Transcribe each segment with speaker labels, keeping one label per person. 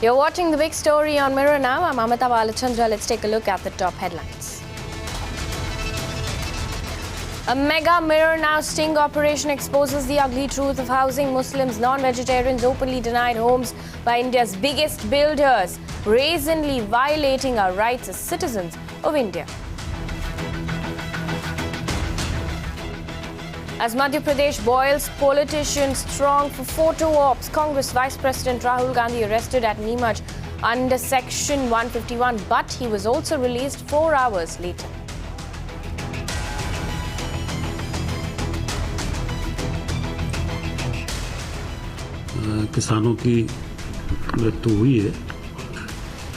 Speaker 1: You're watching the big story on Mirror now. I'm Amita Balachandra. Let's take a look at the top headlines. A mega Mirror Now sting operation exposes the ugly truth of housing Muslims, non-vegetarians openly denied homes by India's biggest builders, brazenly violating our rights as citizens of India. As Madhya Pradesh boils, politicians strong for photo ops. Congress Vice President Rahul Gandhi arrested at Neemuch under Section 151, but he was also released 4 hours later.
Speaker 2: किसानों की मृत्यु हुई है,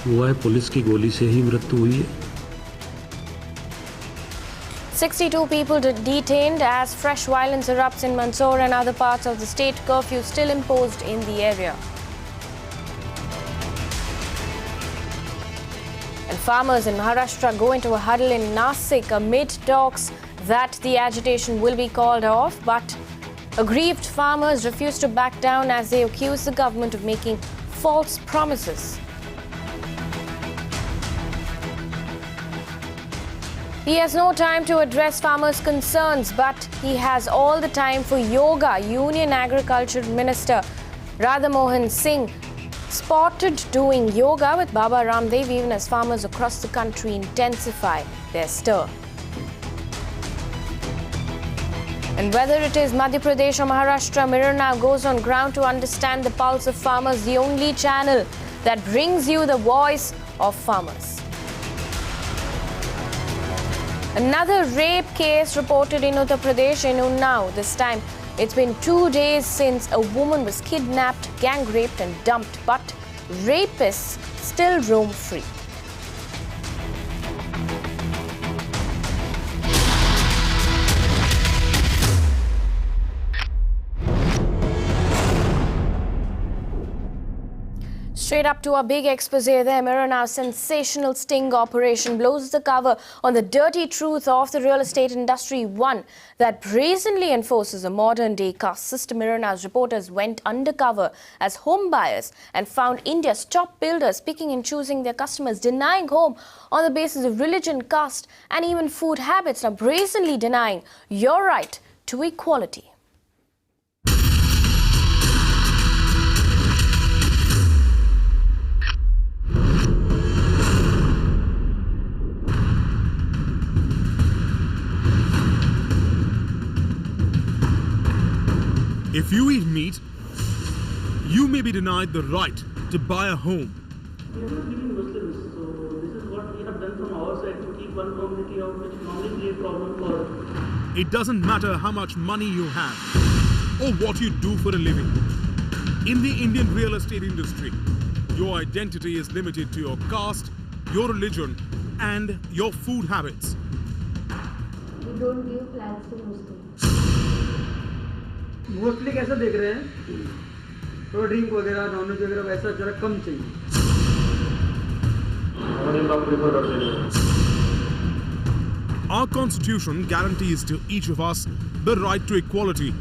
Speaker 2: वो है police की गोली से ही मृत्यु हुई है.
Speaker 1: 62 people detained as fresh violence erupts in Mandsaur and other parts of the state. Curfew still imposed in the area. And farmers in Maharashtra go into a huddle in Nasik amid talks that the agitation will be called off. But aggrieved farmers refuse to back down as they accuse the government of making false promises. He has no time to address farmers' concerns, but he has all the time for yoga. Union Agriculture Minister Radha Mohan Singh spotted doing yoga with Baba Ramdev even as farmers across the country intensify their stir. And whether it is Madhya Pradesh or Maharashtra, Mirror Now goes on ground to understand the pulse of farmers, the only channel that brings you the voice of farmers. Another rape case reported in Uttar Pradesh in Unnao. This time, it's been 2 days since a woman was kidnapped, gang raped and dumped, but rapists still roam free. Straight up to a big expose there, Mirror Now sensational sting operation blows the cover on the dirty truth of the real estate industry, one that brazenly enforces a modern-day caste system. Mirror Now's reporters went undercover as home buyers and found India's top builders picking and choosing their customers, denying home on the basis of religion, caste and even food habits, now brazenly denying your right to equality.
Speaker 3: If you eat meat, you may be denied the right to buy a home.
Speaker 4: We are not giving Muslims, so this is what we have done from our side to keep one community out which normally create problem for.
Speaker 3: It doesn't matter how much money you have or what you do for a living. In the Indian real estate industry, your identity is limited to your caste, your religion and your food habits.
Speaker 5: We don't give flats to Muslims.
Speaker 6: Mostly कैसा देख रहे हैं तो drink वगैरह nonveg वगैरह वैसा जरा कम चाहिए.
Speaker 3: Our constitution guarantees to each of us the right to equality,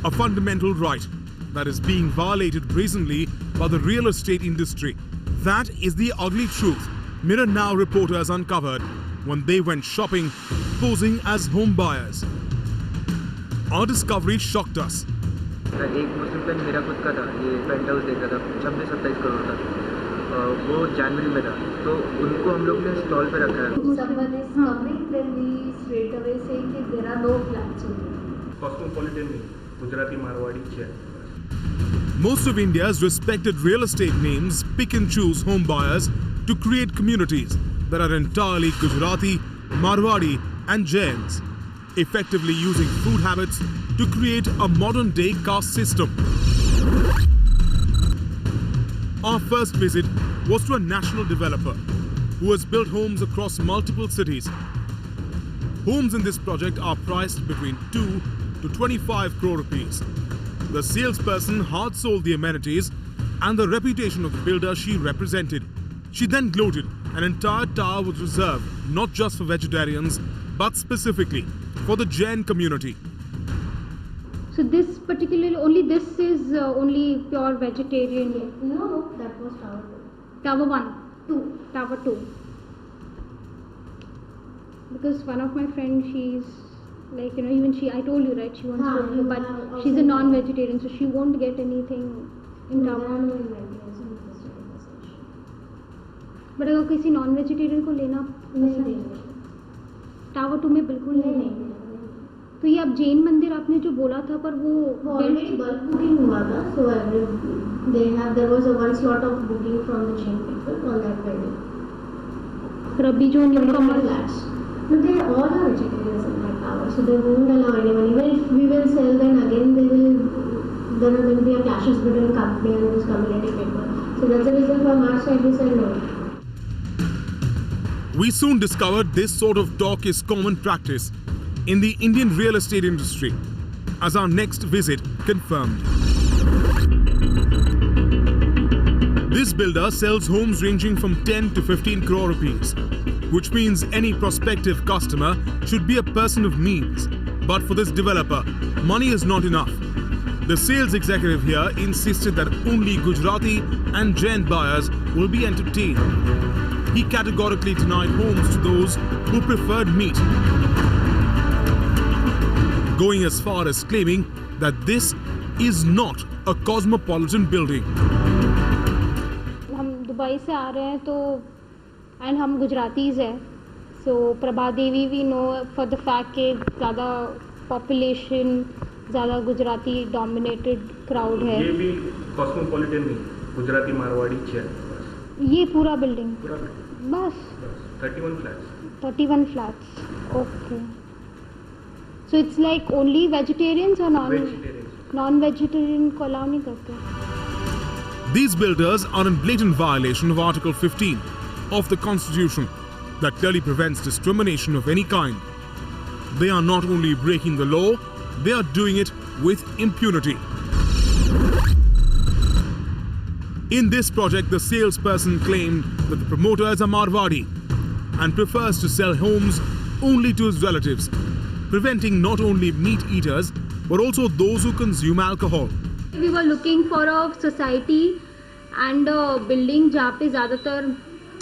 Speaker 3: a fundamental right that is being violated brazenly by the real estate industry. That is the ugly truth Mirror Now reporters uncovered when they went shopping posing as home buyers. Our discovery shocked us.
Speaker 7: एक मुस्लिम friend मेरा खुद का था, ये paint house देख रहा था 26-27 करोड़ का, वो जनवरी में था, तो उनको हम लोग ने स्टॉल पे रखा है.
Speaker 5: Someone is coming, then we straight away say कि there are no flats in here.
Speaker 4: Cosmopolitan Gujarati Marwadi chair.
Speaker 3: Most of India's respected real estate names pick and choose home buyers to create communities that are entirely Gujarati, Marwadi and Jains, effectively using food habits to create a modern-day caste system. Our first visit was to a national developer who has built homes across multiple cities. Homes in this project are priced between 2 to 25 crore rupees. The salesperson hard sold the amenities and the reputation of the builder she represented. She then gloated an entire tower was reserved not just for vegetarians but specifically for the Jain community.
Speaker 5: So this particularly, only this is only pure vegetarian?
Speaker 8: No, that was our.
Speaker 5: Tower 1, 2, Tower 2. Because one of my friends, she's like, even I told you, right, she wants to, but she's a non-vegetarian, so she won't get anything in Tower 1. But अगर किसी non-vegetarian को लेना Tower 2 में बिल्कुल नहीं. तो ये अब जैन मंदिर आपने जो बोला था पर वो
Speaker 8: ऑलरेडी बल्क बुकिंग हुआ था, so there was a one slot of booking from the Jain people on that wedding.
Speaker 5: पर अभी जो newcomer
Speaker 8: flats, no, they all are vegetarians in that tower, so they won't allow anyone. Even if we will sell, then again there are going to be a clashes between company and this community people. So that's the reason from our side we said no.
Speaker 3: We soon discovered this sort of talk is common practice in the Indian real estate industry, as our next visit confirmed. This builder sells homes ranging from 10 to 15 crore rupees, which means any prospective customer should be a person of means. But for this developer, money is not enough. The sales executive here insisted that only Gujarati and Jain buyers will be entertained. He categorically denied homes to those who preferred meat, going as far as claiming that this is not a cosmopolitan building.
Speaker 5: हम Dubai से आ रहे हैं तो and हम गुजरातीज हैं, so Prabha Devi we know for the fact कि ज़्यादा पॉपुलेशन ज़्यादा गुजराती डोमिनेटेड क्राउड है.
Speaker 9: ये भी कॉस्मोपॉलिटन नहीं, गुजराती मारवाड़ी है.
Speaker 5: ये पूरा बिल्डिंग बस
Speaker 9: 31 flats.
Speaker 5: 31 flats. Okay. So it's like only vegetarians or non-vegetarian को allow नहीं करते.
Speaker 3: These builders are in blatant violation of Article 15 of the Constitution that clearly prevents discrimination of any kind. They are not only breaking the law, they are doing it with impunity. In this project, the salesperson claimed that the promoter is a Marwadi and prefers to sell homes only to his relatives, preventing not only meat eaters but also those who consume alcohol.
Speaker 5: We were looking for a society and a building जहाँ पे ज़्यादातर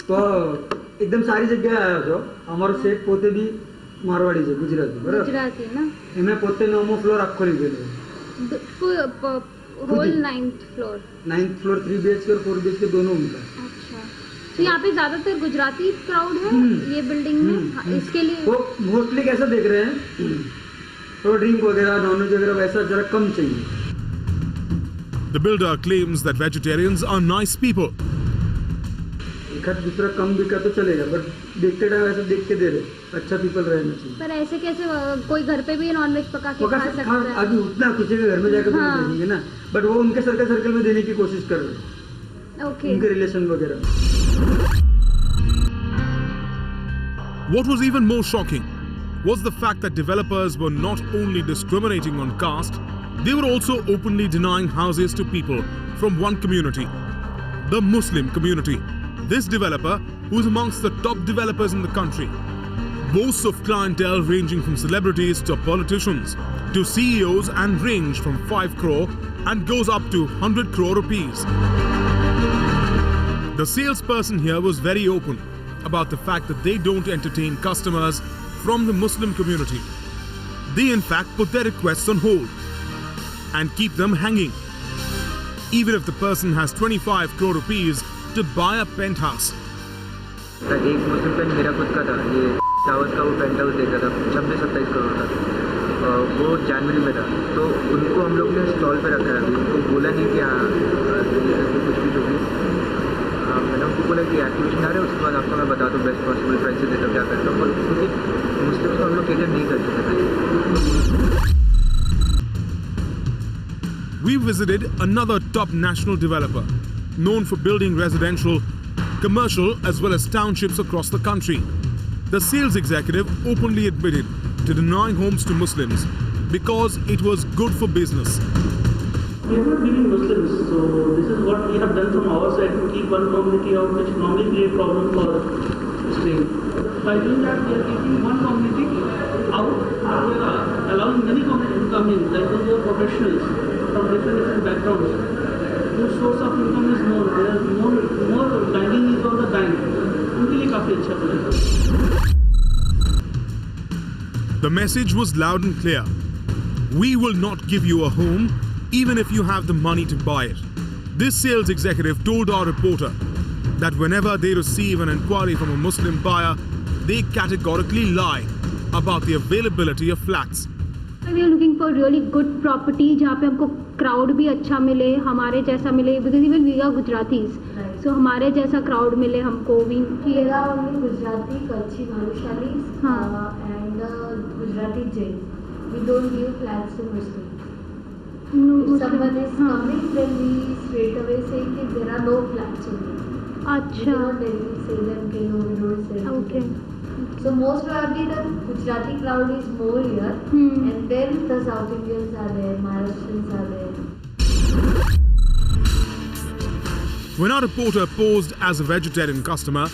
Speaker 6: तो एकदम सारी जगह आया जो हमारे सेठ पोते भी मारवाड़ी से गुजराती बराबर
Speaker 5: गुजराती ना
Speaker 6: इन्हें पोते नौमो फ्लोर आपको नहीं देते
Speaker 5: whole 9th floor
Speaker 6: 9th floor 3 BHK और 4 BHK दोनों उनका.
Speaker 5: अच्छा, तो यहाँ पे ज़्यादातर गुजराती क्राउड है ये बिल्डिंग में. इसके लिए
Speaker 6: वो मोस्टली कैसा देख रहे हैं तो ड्रिंक वगैरह नॉनवेज वगैरह वैसा जरा कम चाहिए.
Speaker 3: The builder claims that vegetarians are nice people.
Speaker 6: एक आध दूसरा कम बिका तो चलेगा, बट देखते टाइम ऐसा देख के दे रहे अच्छा पीपल रहना चाहिए.
Speaker 5: पर ऐसे कैसे कोई घर पे भी नॉनवेज पका के खा सकता है?
Speaker 6: अभी उतना किसी के घर में जाकर तो देंगे ना, बट वो उनके सर्कल में देने की कोशिश कर रहे हैं.
Speaker 5: ओके.
Speaker 6: उनके रिलेशन वगैरह.
Speaker 3: What was even more shocking was the fact that developers were not only discriminating on caste, they were also openly denying houses to people from one community, the Muslim community. This developer, who is amongst the top developers in the country, boasts of clientele ranging from celebrities to politicians to CEOs and range from 5 crore and goes up to 100 crore rupees. The salesperson here was very open about the fact that they don't entertain customers from the Muslim community. They in fact put their requests on hold and keep them hanging, even if the person has 25 crore rupees to buy a penthouse.
Speaker 7: एक मुस्लिम friend मेरा खुद का था, ये towers का वो paint house देख रहा था 26-27 करोड़ का. वो जनवरी में था, तो उनको हम लोग ने स्टॉल पे रखा है. अभी उनको बोला नहीं कि हाँ कुछ भी जो भी मैंने उनको बोला कि एक्टिवेशन आ रहा है, उसके बाद आपको मैं बता दूँ बेस्ट पॉसिबल प्राइसेस देता हूँ क्या करता हूँ. और क्योंकि मुस्लिम्स को हम लोग केटर नहीं कर सकते.
Speaker 3: We visited another top national developer known for building residential, commercial as well as townships across the country. The sales executive openly admitted to denying homes to Muslims because it was good for business.
Speaker 4: We are not giving Muslims, so this is what we have done from our side to keep one community out, which normally create problem for staying. By doing that, we are keeping one community out, but we are allowing many communities to come in, like those who are professionals from different backgrounds, whose source of income is more. There are more gynae काफ़ी अच्छा place है।
Speaker 3: The message was loud and clear. We will not give you a home even if you have the money to buy it. This sales executive told our reporter that whenever they receive an inquiry from a Muslim buyer, they categorically lie about the availability of flats.
Speaker 5: We are looking for really good property जहाँ पे हमको crowd भी अच्छा मिले, हमारे जैसा मिले, because even we are Gujaratis, so हमारे जैसा crowd मिले हमको भी.
Speaker 8: Here are only Gujarati, Kutchi, Malushalis and Gujarati Jains. We don't give flats to Muslims. If someone is coming, then we straight away say that there are no flats only. We do not directly say them, okay, no, we don't say them.
Speaker 5: Okay.
Speaker 8: So most probably the Gujarati crowd is more here, and then the South Indians are there, Maharashtrians are there.
Speaker 3: When our reporter posed as a vegetarian customer,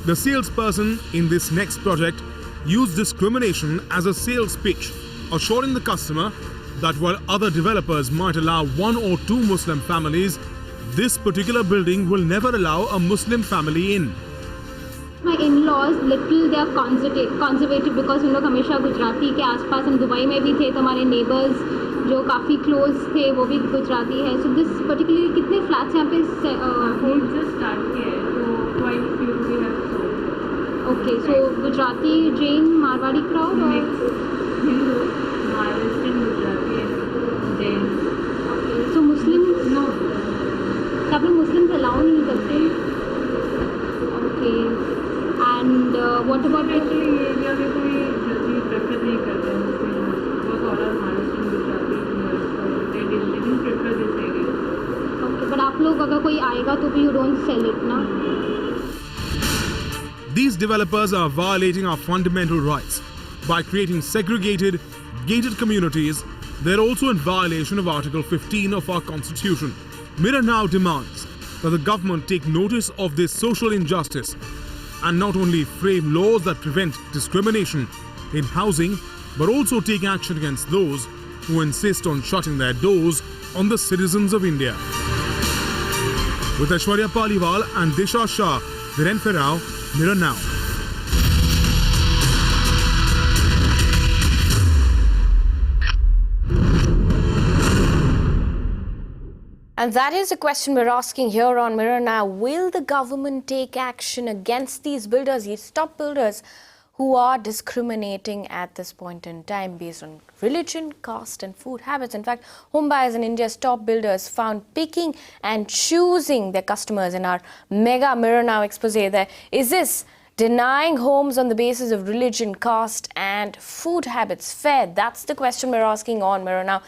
Speaker 3: the salesperson in this next project used discrimination as a sales pitch, assuring the customer that while other developers might allow 1 or 2 Muslim families, this particular building will never allow a Muslim family in.
Speaker 5: My in-laws little they are conservative because हम लोग हमेशा गुजराती के आसपास हम Dubai में भी थे तो हमारे neighbors जो काफ़ी close थे वो भी गुजराती है. So this particularly कितने flats यहाँ पे
Speaker 10: we just start here so quite few we have sold.
Speaker 5: Okay, so Gujarati, Jain, Marwadi crowd or
Speaker 10: Hindu, Maharashtrian, Gujarati and Jain.
Speaker 5: Okay, so Muslims
Speaker 10: No.
Speaker 5: सब लोग Muslims allow नहीं करते. Okay. And what about
Speaker 10: actually ये area में कोई जल्दी prefer नहीं करते हैं मुस्लिम बहुत और Maharashtra Gujarati they didn't prefer this area.
Speaker 5: Okay, but आप लोग अगर कोई आएगा तो भी you don't sell it ना.
Speaker 3: These developers are violating our fundamental rights by creating segregated, gated communities. They're also in violation of Article 15 of our Constitution. Mirror now demands that the government take notice of this social injustice and not only frame laws that prevent discrimination in housing, but also take action against those who insist on shutting their doors on the citizens of India. With Aishwarya Paliwal and Disha Shah, Viren Ferrao, Mirror Now.
Speaker 1: And that is a question we're asking here on Mirror Now. Will the government take action against these builders, these top builders who are discriminating at this point in time based on religion, caste and food habits? In fact, home buyers in India's top builders found picking and choosing their customers in our mega Mirror Now expose there. Is this denying homes on the basis of religion, caste and food habits fair? That's the question we're asking on Mirror Now.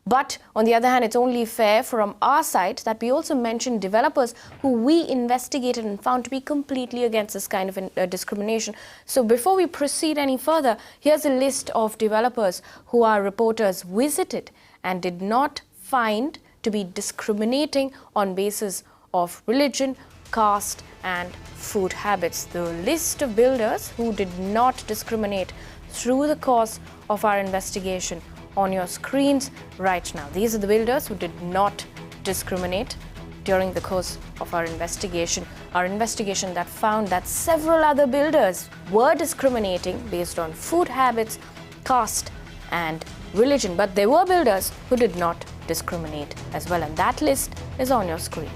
Speaker 1: But on the other hand, it's only fair from our side that we also mentioned developers who we investigated and found to be completely against this kind of discrimination. So before we proceed any further, here's a list of developers who our reporters visited and did not find to be discriminating on basis of religion, caste and food habits. The list of builders who did not discriminate through the course of our investigation on your screens right now. These are the builders who did not discriminate during the course of our investigation. Our investigation that found that several other builders were discriminating based on food habits, caste and religion. But there were builders who did not discriminate as well, and that list is on your screen.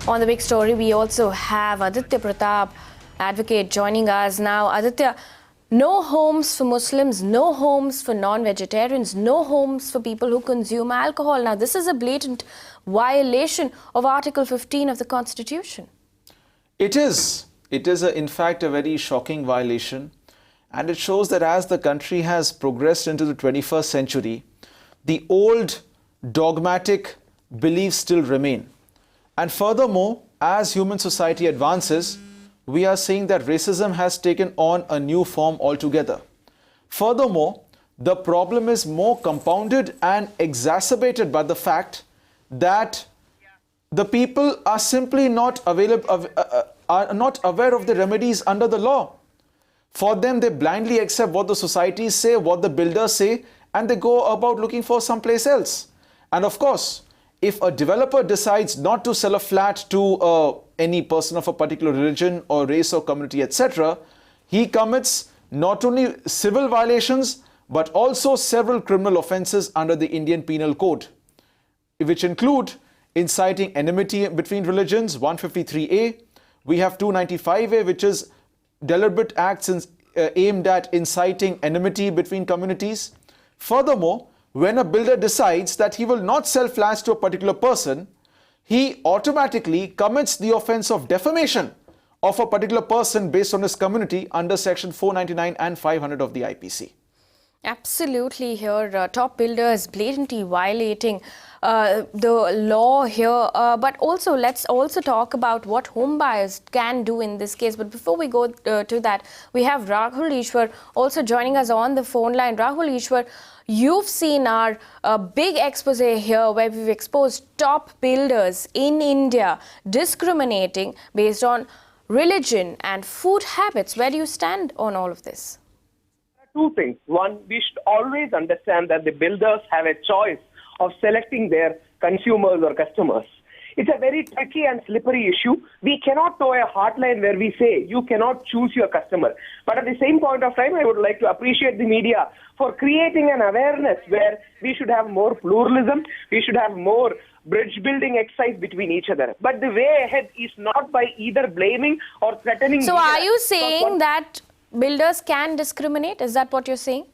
Speaker 1: On the big story, we also have Aditya Pratap, advocate, joining us now. Aditya, no homes for Muslims, no homes for non-vegetarians, no homes for people who consume alcohol. Now, this is a blatant violation of Article 15 of the Constitution.
Speaker 11: It is. It is, in fact, a very shocking violation. And it shows that as the country has progressed into the 21st century, the old dogmatic beliefs still remain. And furthermore, as human society advances, we are seeing that racism has taken on a new form altogether. Furthermore, the problem is more compounded and exacerbated by the fact that the people are simply not aware of the remedies under the law. For them, they blindly accept what the societies say, what the builders say, and they go about looking for someplace else. And of course, if a developer decides not to sell a flat to any person of a particular religion or race or community, etc., he commits not only civil violations but also several criminal offences under the Indian Penal Code, which include inciting enmity between religions, 153A. We have 295A, which is deliberate acts aimed at inciting enmity between communities. Furthermore, when a builder decides that he will not sell flats to a particular person, he automatically commits the offence of defamation of a particular person based on his community under section 499 and 500 of the IPC.
Speaker 1: Absolutely here, top builders blatantly violating the law here. But also, let's also talk about what home buyers can do in this case. But before we go to that, we have Rahul Ishwar also joining us on the phone line. Rahul Ishwar, you've seen our big expose here where we've exposed top builders in India discriminating based on religion and food habits. Where do you stand on all of this?
Speaker 12: Two things. One, we should always understand that the builders have a choice of selecting their consumers or customers. It's a very tricky and slippery issue. We cannot toe a hard line where we say you cannot choose your customer. But at the same point of time, I would like to appreciate the media for creating an awareness where we should have more pluralism, we should have more bridge building exercise between each other. But the way ahead is not by either blaming or threatening.
Speaker 1: So are you saying that builders can discriminate? Is that what you're saying?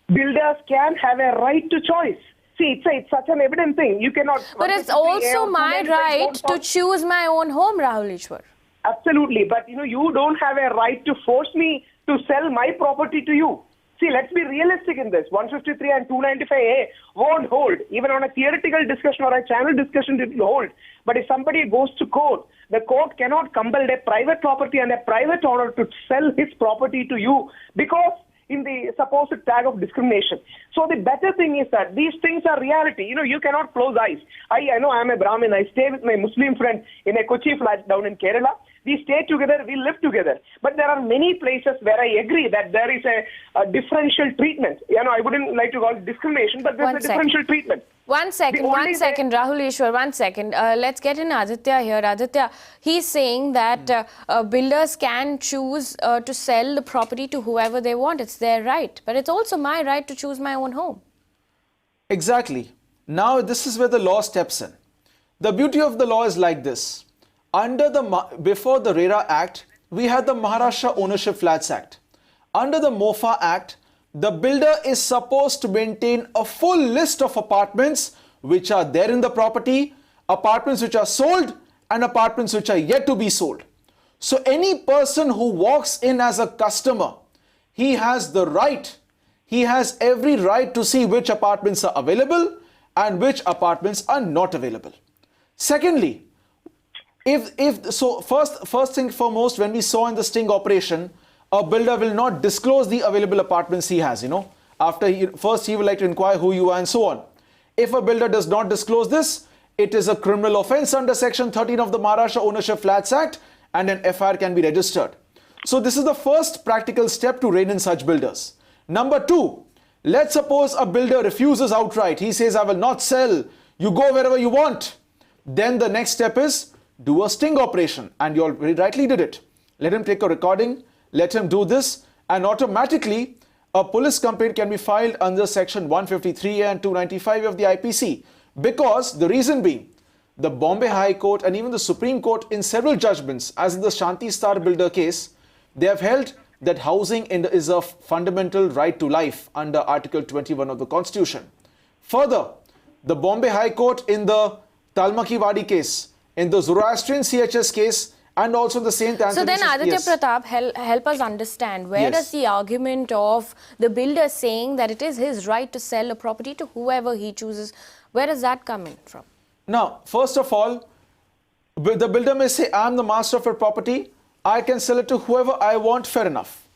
Speaker 12: Builders can have a right to choice. See, it's such an evident thing. You cannot.
Speaker 1: But it's also my right to choose my own home, Rahul Ishwar.
Speaker 12: Absolutely. But you don't have a right to force me to sell my property to you. See, let's be realistic in this. 153 and 295A won't hold. Even on a theoretical discussion or a channel discussion, it will hold. But if somebody goes to court, the court cannot compel a private property and a private owner to sell his property to you because in the supposed tag of discrimination. So the better thing is that these things are reality. You cannot close eyes. I know I'm a Brahmin. I stay with my Muslim friend in a Kochi flat down in Kerala. We stay together, we live together. But there are many places where I agree that there is a differential treatment. I wouldn't like to call it discrimination, but there's a differential treatment.
Speaker 1: One second, Rahul Ishwar, 1 second. Let's get in Aditya here. Aditya, he's saying that builders can choose to sell the property to whoever they want. It's their right. But it's also my right to choose my own home.
Speaker 11: Exactly. Now this is where the law steps in. The beauty of the law is like this. Before the RERA Act, we had the Maharashtra Ownership Flats Act. Under the MOFA Act, the builder is supposed to maintain a full list of apartments which are there in the property, apartments which are sold and apartments which are yet to be sold. So any person who walks in as a customer, he has every right to see which apartments are available and which apartments are not available. Secondly, first thing foremost, when we saw in the sting operation, a builder will not disclose the available apartments he has, First, he will like to inquire who you are and so on. If a builder does not disclose this, it is a criminal offence under Section 13 of the Maharashtra Ownership Flats Act and an FIR can be registered. So this is the first practical step to rein in such builders. Number two, let's suppose a builder refuses outright. He says, I will not sell. You go wherever you want. Then the next step is do a sting operation, and you already rightly did it. Let him take a recording, let him do this, and automatically a police complaint can be filed under section 153 and 295 of the IPC. Because the reason being, the Bombay High Court and even the Supreme Court in several judgments, as in the Shanti Star builder case, they have held that housing is a fundamental right to life under Article 21 of the Constitution. Further, the Bombay High Court in the Talmakiwadi case, in the Zoroastrian CHS case, and also the St. Anthony's.
Speaker 1: So then Aditya Pratap, help us understand, where does the argument of the builder saying that it is his right to sell a property to whoever he chooses, where does that come in from?
Speaker 11: Now, first of all, the builder may say, I am the master of a property, I can sell it to whoever I want, fair enough.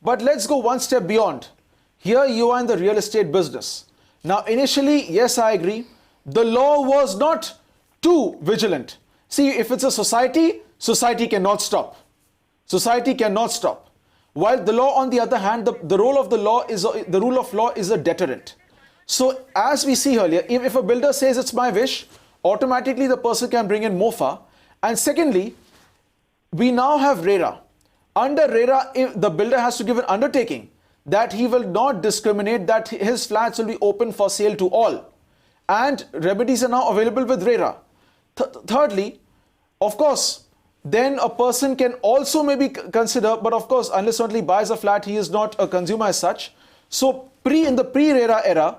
Speaker 11: But let's go one step beyond. Here you are in the real estate business. Now, initially, yes, I agree, the law was not too vigilant. See, if it's a society, society cannot stop. Society cannot stop. While the law, on the other hand, the role of the rule of law is a deterrent. So, as we see earlier, if a builder says it's my wish, automatically the person can bring in MOFA. And secondly, we now have RERA. Under RERA, if the builder has to give an undertaking that he will not discriminate, that his flats will be open for sale to all. And remedies are now available with RERA. Thirdly, of course, then a person can also maybe consider, but of course, unless only buys a flat, he is not a consumer as such. So in the pre-RERA era,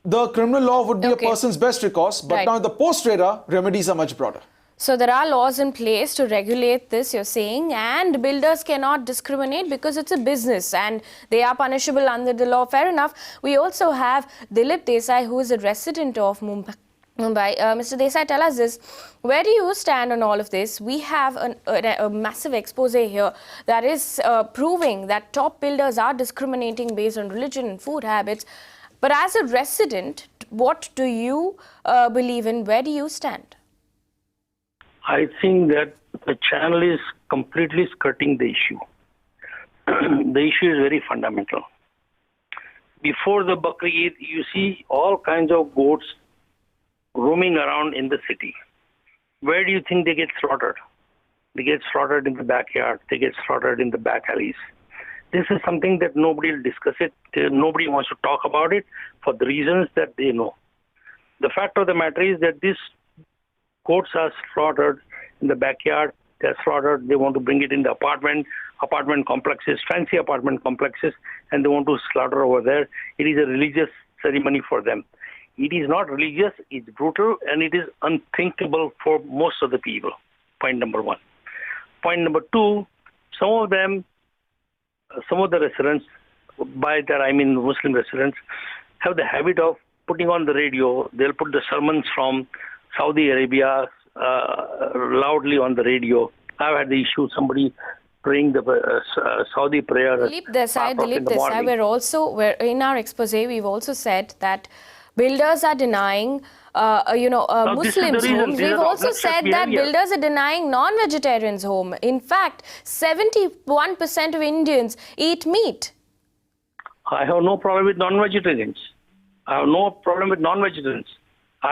Speaker 11: the criminal law would be a person's best recourse, but now in the post-RERA, remedies are much broader.
Speaker 1: So there are laws in place to regulate this, you're saying, and builders cannot discriminate because it's a business and they are punishable under the law. Fair enough. We also have Dilip Desai, who is a resident of Mumbai. Mr. Desai, tell us this. Where do you stand on all of this? We have a massive expose here that is proving that top builders are discriminating based on religion and food habits. But as a resident, what do you believe in? Where do you stand?
Speaker 13: I think that the channel is completely skirting the issue. The issue is very fundamental. Before the Bakri Eid, you see all kinds of goats roaming around in the city. Where do you think they get slaughtered? They get slaughtered in the backyard. They get slaughtered in the back alleys. This is something that nobody will discuss it. Nobody wants to talk about it for the reasons that they know. The fact of the matter is that these goats are slaughtered in the backyard. They're slaughtered. They want to bring it in the apartment complexes, fancy apartment complexes, and they want to slaughter over there. It is a religious ceremony for them. It is not religious, it's brutal, and it is unthinkable for most of the people. Point number one. Point number two, some of the residents, by that I mean Muslim residents, have the habit of putting on the radio. They'll put the sermons from Saudi Arabia loudly on the radio. I've had the issue, somebody praying the Saudi prayer.
Speaker 1: Dilip Desai, we're in our expose, we've also said that builders are denying, Muslims homes. We've also said that builders are denying non-vegetarians home. In fact, 71% of Indians eat meat.
Speaker 13: I have no problem with non-vegetarians. I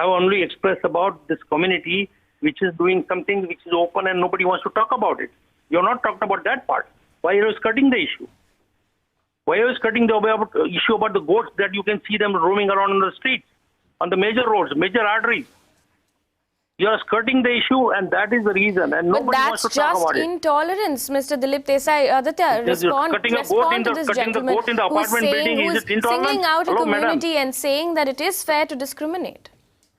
Speaker 13: have only expressed about this community which is doing something which is open and nobody wants to talk about it. You're not talking about that part. Why are you skirting the issue? Why are you skirting the issue about the goats that you can see them roaming around on the streets, on the major roads, major arteries? You are skirting the issue, and that is the reason. And nobody wants to talk about it.
Speaker 1: That's just intolerance, Mr. Dilip Desai. Aditya, respond to this gentleman who's singling out a community and saying that it is fair to discriminate.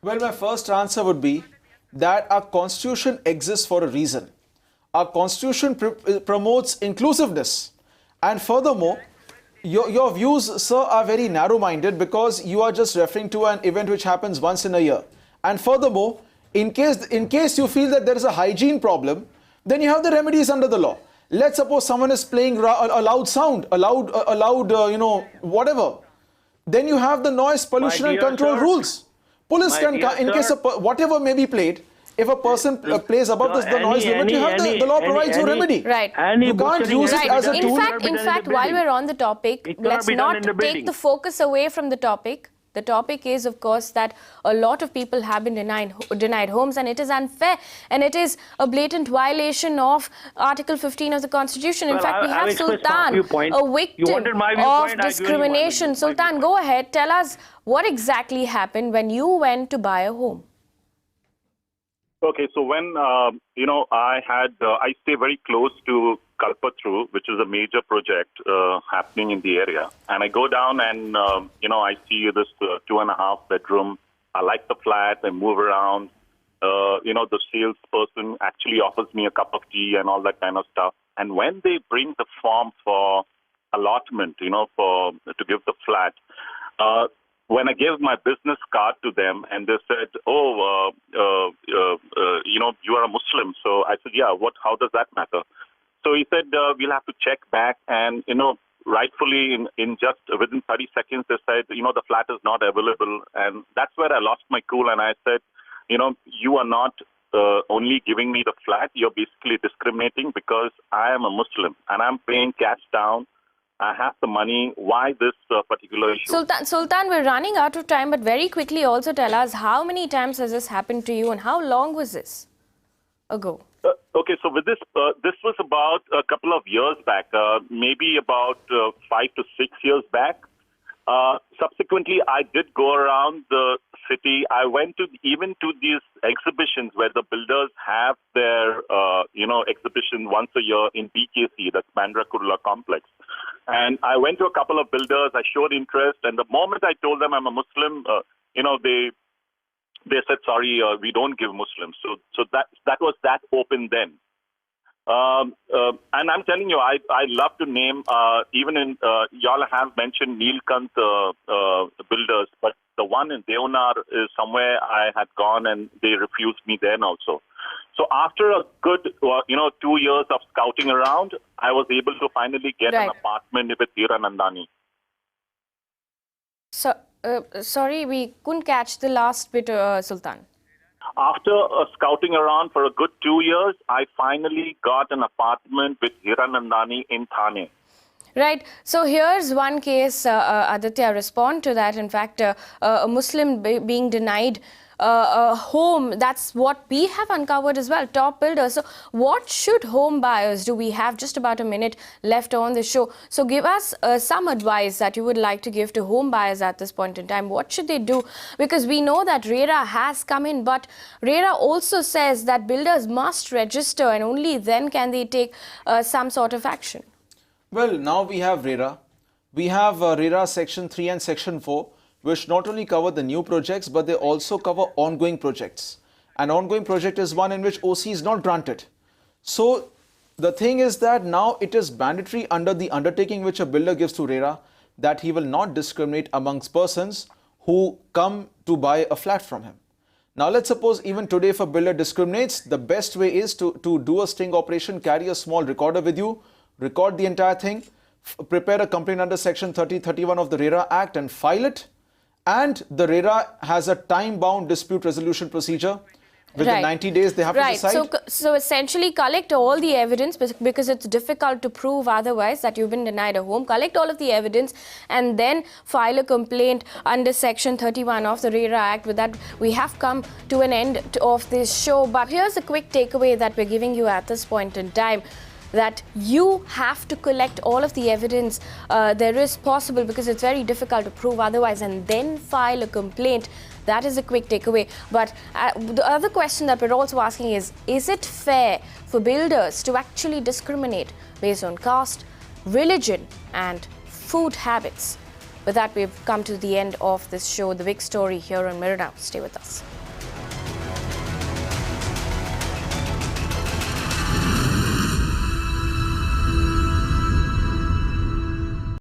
Speaker 11: Well, my first answer would be that our constitution exists for a reason. Our constitution promotes inclusiveness. And furthermore, your views, sir, are very narrow-minded because you are just referring to an event which happens once in a year. And furthermore, in case you feel that there is a hygiene problem, then you have the remedies under the law. Let's suppose someone is playing a loud sound, whatever. Then you have the noise pollution and control rules. Police can, in case of whatever may be played, if a person plays above the noise limit, you have the law provides you remedy.
Speaker 1: Right.
Speaker 11: You can't use it as a tool.
Speaker 1: In fact, while we're on the topic, let's not take the focus away from the topic. The topic is, of course, that a lot of people have been denied homes, and it is unfair, and it is a blatant violation of Article 15 of the Constitution. In fact, we have Sultan, a victim of discrimination. Sultan, go ahead. Tell us what exactly happened when you went to buy a home.
Speaker 14: Okay, so when, I stay very close to Kalpatru, which is a major project happening in the area. And I go down and, I see this 2.5 bedroom. I like the flat. I move around. The salesperson actually offers me a cup of tea and all that kind of stuff. And when they bring the form for allotment, to give the flat, when I gave my business card to them and they said, you are a Muslim. So I said, yeah, how does that matter? So he said, we'll have to check back. And, rightfully in just within 30 seconds, they said, the flat is not available. And that's where I lost my cool. And I said, you are not only giving me the flat, you're basically discriminating because I am a Muslim and I'm paying cash down I have the money. Why this particular issue?
Speaker 1: Sultan, we're running out of time, but very quickly also tell us how many times has this happened to you and how long was this ago?
Speaker 14: Okay, so with this was about a couple of years back, maybe about 5 to 6 years back. Subsequently, I did go around the city. I went even to these exhibitions where the builders have their, exhibition once a year in BKC, that's Bandra Kurla Complex. And I went to a couple of builders. I showed interest, and the moment I told them I'm a Muslim, they said, sorry, we don't give Muslims. So that was that open then. And I'm telling you, I love to name, even in, y'all have mentioned Neelkant builders, but the one in Deonar is somewhere I had gone and they refused me then also. So after a good, 2 years of scouting around, I was able to finally get an apartment with Hiranandani.
Speaker 1: So, sorry, we couldn't catch the last bit, Sultan.
Speaker 14: After scouting around for a good 2 years, I finally got an apartment with Hiranandani in Thane.
Speaker 1: Right. So here's one case, Aditya, respond to that. In fact, a Muslim being denied a home, that's what we have uncovered as well, top builders. So what should home buyers do? We have just about a minute left on the show. So give us some advice that you would like to give to home buyers at this point in time. What should they do? Because we know that RERA has come in, but RERA also says that builders must register and only then can they take some sort of action.
Speaker 11: Well, now we have RERA. We have RERA Section 3 and Section 4, which not only cover the new projects, but they also cover ongoing projects. An ongoing project is one in which OC is not granted. So the thing is that now it is mandatory under the undertaking which a builder gives to RERA that he will not discriminate amongst persons who come to buy a flat from him. Now let's suppose even today if a builder discriminates, the best way is to do a sting operation, carry a small recorder with you, record the entire thing, prepare a complaint under Section 3031 of the RERA Act and file it. And the RERA has a time-bound dispute resolution procedure. Within 90 days, they have to decide.
Speaker 1: So essentially collect all the evidence because it's difficult to prove otherwise that you've been denied a home. Collect all of the evidence and then file a complaint under Section 31 of the RERA Act. With that, we have come to an end of this show. But here's a quick takeaway that we're giving you at this point in time, that you have to collect all of the evidence there is possible, because it's very difficult to prove otherwise, and then file a complaint. That is a quick takeaway. But the other question that we're also asking is it fair for builders to actually discriminate based on caste, religion and food habits? With that, we've come to the end of this show, The Big Story, here on Mirror Now. Stay with us.